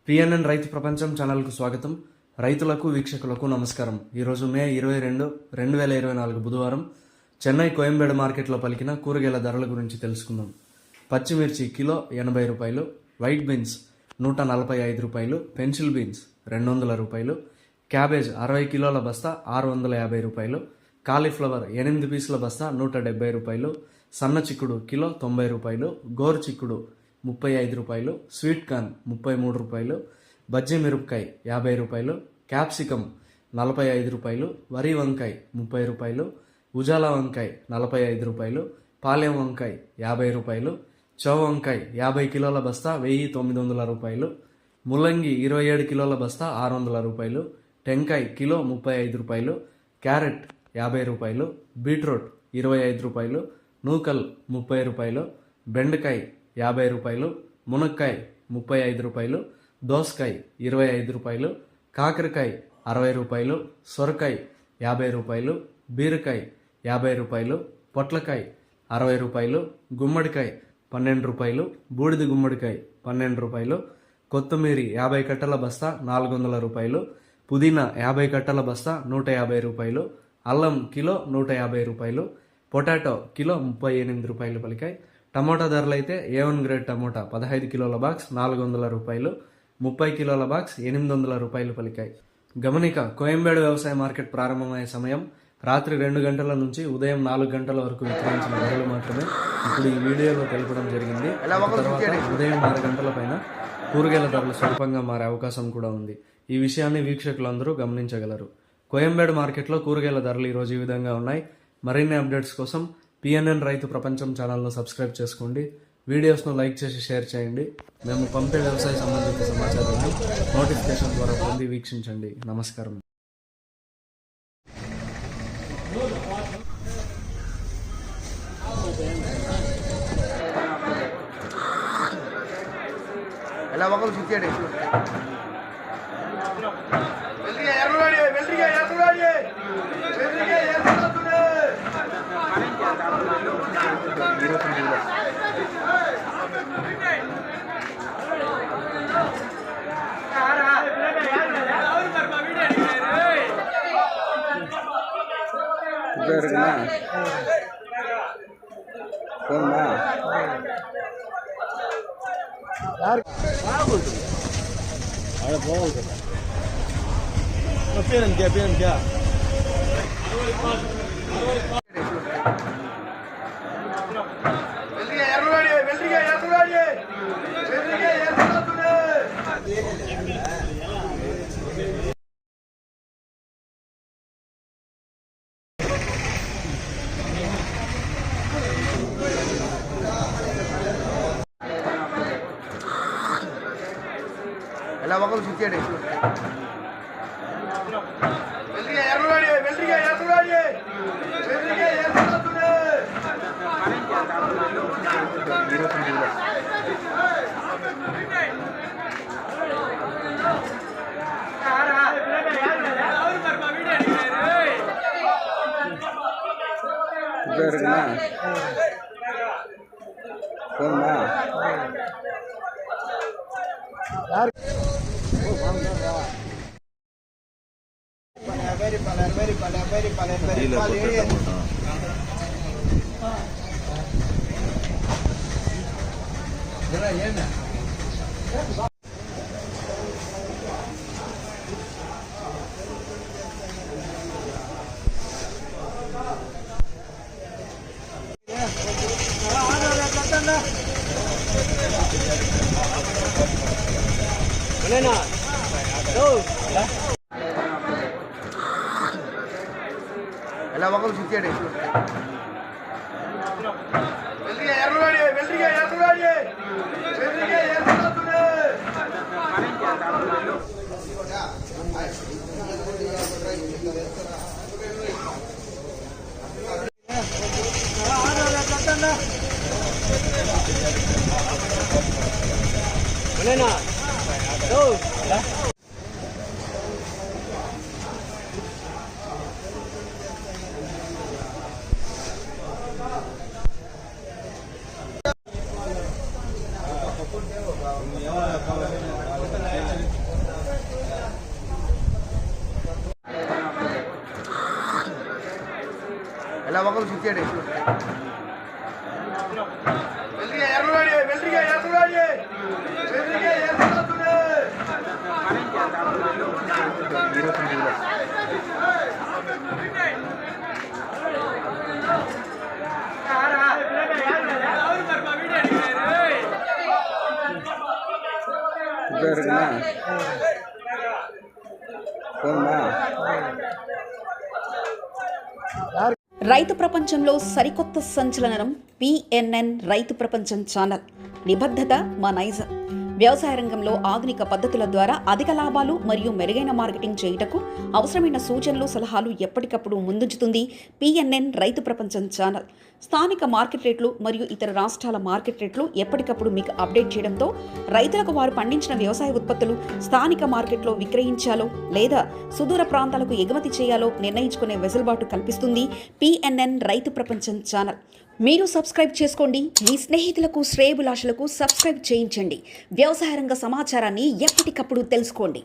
PNN రైతు ప్రపంచం ఛానల్కు స్వాగతం. రైతులకు వీక్షకులకు నమస్కారం. ఈరోజు మే 22, 2024 బుధవారం చెన్నై కోయంబేడు మార్కెట్లో పలికిన కూరగాయల ధరల గురించి తెలుసుకుందాం. పచ్చిమిర్చి కిలో 80 రూపాయలు, వైట్ బీన్స్ 145 రూపాయలు, పెన్సిల్ బీన్స్ 200 రూపాయలు, క్యాబేజ్ 60 కిలోల బస్తా 650 రూపాయలు, కాలీఫ్లవర్ 8 పీసుల బస్తా 170 రూపాయలు, సన్న చిక్కుడు కిలో 90 రూపాయలు, గోరు చిక్కుడు 35 రూపాయలు, స్వీట్ కార్న్ 33 రూపాయలు, బజ్జీ మిరపకాయ 50 రూపాయలు, క్యాప్సికమ్ 45 రూపాయలు, వరి వంకాయ 30 రూపాయలు, ఉజాలా వంకాయ 45 రూపాయలు, పాలెం వంకాయ 50 రూపాయలు, చౌ వంకాయ 50 కిలోల బస్తా 1900 రూపాయలు, ముల్లంగి 27 కిలోల బస్తా 600 రూపాయలు, టెంకాయ కిలో 35 రూపాయలు, క్యారెట్ 50 రూపాయలు, బీట్రూట్ 25 రూపాయలు, నూకల్ 30 రూపాయలు, బెండకాయ 50 రూపాయలు, మునక్కాయ 35 రూపాయలు, దోసకాయ 25 రూపాయలు, కాకరకాయ 60 రూపాయలు, సొరకాయ 50 రూపాయలు, బీరకాయ 50 రూపాయలు, పొట్లకాయ 60 రూపాయలు, గుమ్మడికాయ 12 రూపాయలు, బూడిద గుమ్మడికాయ 12 రూపాయలు, కొత్తిమీర 50 కట్టల బస్తా 400 రూపాయలు, పుదీనా 50 కట్టల బస్తా 150 రూపాయలు, అల్లం కిలో 150 రూపాయలు, పొటాటో కిలో 38 రూపాయలు పలికాయి. టమోటా ధరలు అయితే A1 గ్రేడ్ టమోటా 15 కిలోల బాక్స్ 400 రూపాయలు, 30 కిలోల బాక్స్ 800 రూపాయలు పలికాయి. గమనిక, కోయంబేడు వ్యవసాయ మార్కెట్ ప్రారంభమయ్యే సమయం రాత్రి 2 గంటల నుంచి ఉదయం 4 గంటల వరకు విక్రయించిన ధరలు మాత్రమే ఇప్పుడు ఈ వీడియోలో తెలపడం జరిగింది. తర్వాత ఉదయం 6 గంటల పైన కూరగాయల ధరలు స్వల్పంగా మారే అవకాశం కూడా ఉంది. ఈ విషయాన్ని వీక్షకులందరూ గమనించగలరు. కోయంబేడు మార్కెట్లో కూరగాయల ధరలు ఈరోజు ఈ విధంగా ఉన్నాయి. మరిన్ని అప్డేట్స్ కోసం పిఎన్ఎన్ రైతు ప్రపంచం ఛానల్ను సబ్స్క్రైబ్ చేసుకోండి. వీడియోస్ను లైక్ చేసి షేర్ చేయండి. మేము పంపే వ్యవసాయ సంబంధిత సమాచారాన్ని నోటిఫికేషన్ ద్వారా పొంది వీక్షించండి. నమస్కారం. ఎలా ఒకరు చూచాడు ఎలా ఒకరు చూచాడు ఎలా ఒకరు చూచాడు ಎಲ್ಲ ಮಕ್ಕಳು ಸುತ್ತಿಯಾಡಿ రైతు ప్రపంచంలో సరికొత్త సంచలనం పిఎన్ఎన్ రైతు ప్రపంచం ఛానల్. నిబద్ధత మా నైజం. వ్యవసాయ రంగంలో ఆధునిక పద్ధతుల ద్వారా అధిక లాభాలు మరియు మెరుగైన మార్కెటింగ్ చేయుటకు అవసరమైన సూచనలు, సలహాలు ఎప్పటికప్పుడు ముందుంచుతుంది పిఎన్ఎన్ రైతు ప్రపంచం ఛానల్. స్థానిక మార్కెట్ రేట్లు మరియు ఇతర రాష్ట్రాల మార్కెట్ రేట్లు ఎప్పటికప్పుడు మీకు అప్డేట్ చేయడంతో రైతులకు వారు పండించిన వ్యవసాయ ఉత్పత్తులు స్థానిక మార్కెట్లో విక్రయించాలో లేదా సుదూర ప్రాంతాలకు ఎగుమతి చేయాలో నిర్ణయించుకునే వెసులుబాటు కల్పిస్తుంది పిఎన్ఎన్ రైతు ప్రపంచం ఛానల్. మీరు సబ్స్క్రైబ్ చేసుకోండి. మీ స్నేహితులకు, శ్రేయోభిలాషులకు సబ్స్క్రైబ్ చేయించండి. వ్యవసాయ రంగ సమాచారాన్ని ఎప్పటికప్పుడు తెలుసుకోండి.